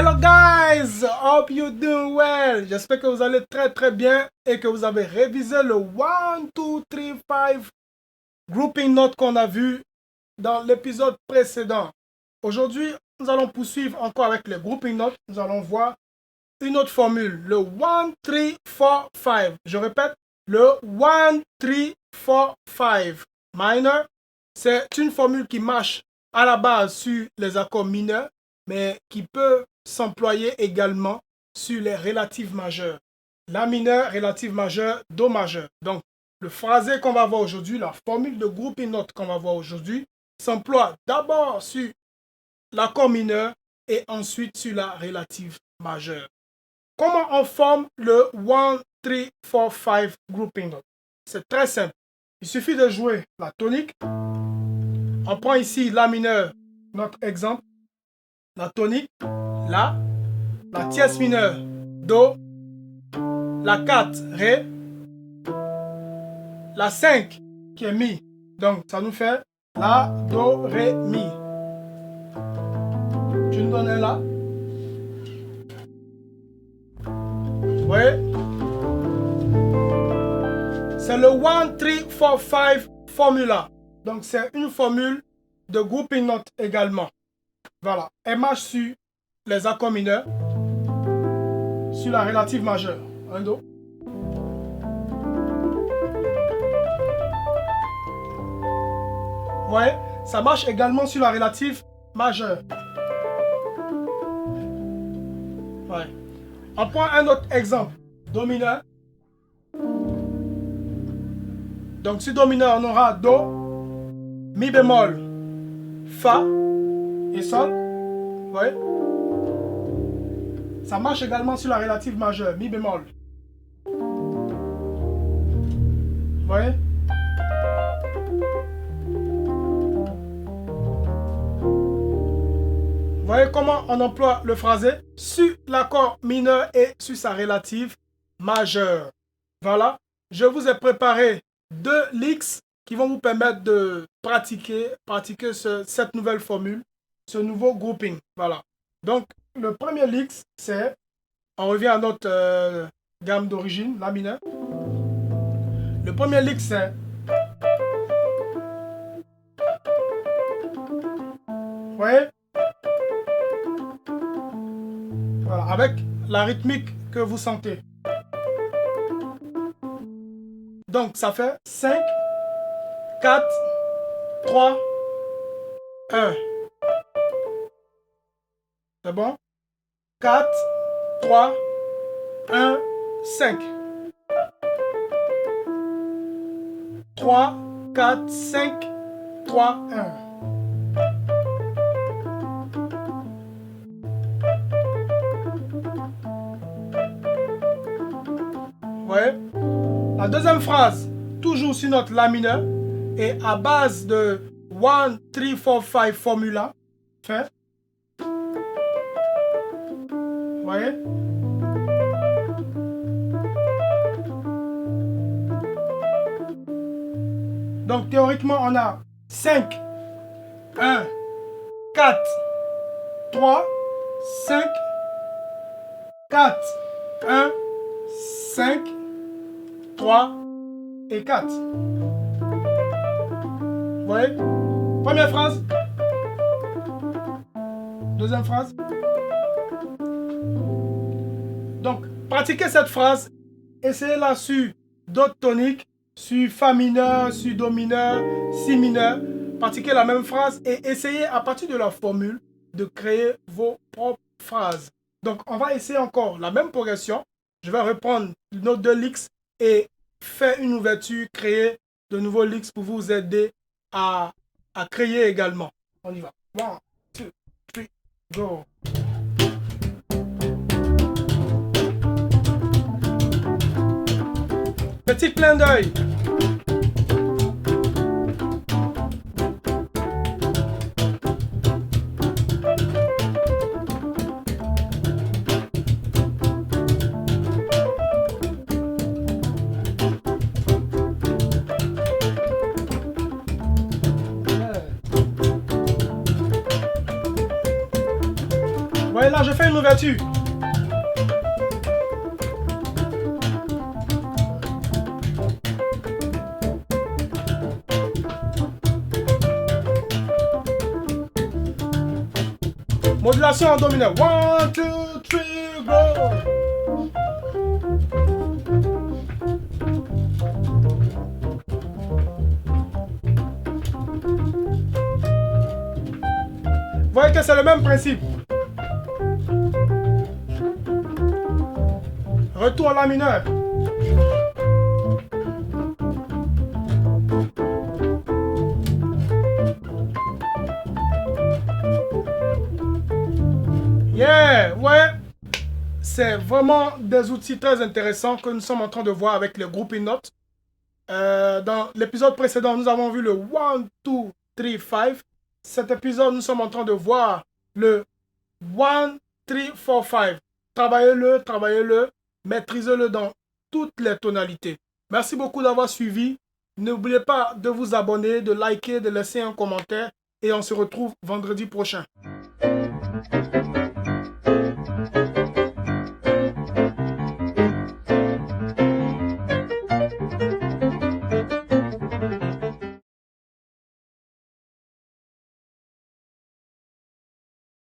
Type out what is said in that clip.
Hello guys, hope you doing well. J'espère que vous allez très bien et que vous avez révisé le 1, 2, 3, 5 grouping notes qu'on a vu dans l'épisode précédent. Aujourd'hui, nous allons poursuivre encore avec les grouping notes. Nous allons voir une autre formule, le 1, 3, 4, 5. Je répète, le 1, 3, 4, 5 minor. C'est une formule qui marche à la base sur les accords mineurs, mais qui peut s'employer également sur les relatives majeures. La mineure, relative majeure, do majeur. Donc, le phrasé qu'on va voir aujourd'hui, la formule de grouping note qu'on va voir aujourd'hui, s'emploie d'abord sur l'accord mineur et ensuite sur la relative majeure. Comment on forme le 1, 3, 4, 5 grouping note? C'est très simple. Il suffit de jouer la tonique. On prend ici la mineure, notre exemple. La tonique, La. La tierce mineure, Do. La 4, Ré. La 5, qui est Mi. Donc, ça nous fait La, Do, Ré, Mi. Tu nous donnes un La. Vous voyez? C'est le 1, 3, 4, 5 formula. Donc, c'est une formule de grouping note également. Voilà. Elle marche sur les accords mineurs, sur la relative majeure. Un Do. Vous voyez? Ça marche également sur la relative majeure. Ouais. On prend un autre exemple. Do mineur. Donc, sur Do mineur, on aura Do, Mi bémol, Fa et Sol. Vous voyez? Ça marche également sur la relative majeure, Mi bémol. Vous voyez? Vous voyez comment on emploie le phrasé sur l'accord mineur et sur sa relative majeure. Voilà, je vous ai préparé 2 licks qui vont vous permettre de pratiquer cette nouvelle formule, ce nouveau grouping. Voilà. Donc, le premier lick, c'est, on revient à notre gamme d'origine, la mineure. Le premier lick, c'est, vous voyez? Voilà, avec la rythmique que vous sentez. Donc, ça fait 5, 4, 3, 1. C'est bon? 4, 3, 1, 5. 3, 4, 5, 3, 1. Vous voyez? La deuxième phrase, toujours sur notre La mineur, et à base de 1, 3, 4, 5 formula, fait. Vous voyez? Donc théoriquement, on a 5, 1, 4, 3, 5, 4, 1, 5, 3 et 4. Vous voyez? Première phrase. Deuxième phrase. Donc, pratiquez cette phrase. Essayez-la sur d'autres toniques, sur Fa mineur, sur Do mineur, Si mineur. Pratiquez la même phrase et essayez à partir de la formule de créer vos propres phrases. Donc, on va essayer encore la même progression. Je vais reprendre nos 2 licks et faire une ouverture, créer de nouveaux licks pour vous aider à créer également. On y va. 1, 2, 3, go. Petit clin d'œil. Attends, je fais une ouverture. Modulation en do mineur. 1, 2, 3, go! Vous voyez que c'est le même principe. Retour à la mineur. Yeah, ouais. C'est vraiment des outils très intéressants que nous sommes en train de voir avec le grouping notes. Dans l'épisode précédent, nous avons vu le 1, 2, 3, 5. Cet épisode, nous sommes en train de voir le 1, 3, 4, 5. Travaillez-le, maîtrisez-le dans toutes les tonalités. Merci beaucoup d'avoir suivi. N'oubliez pas de vous abonner, de liker, de laisser un commentaire et on se retrouve vendredi prochain.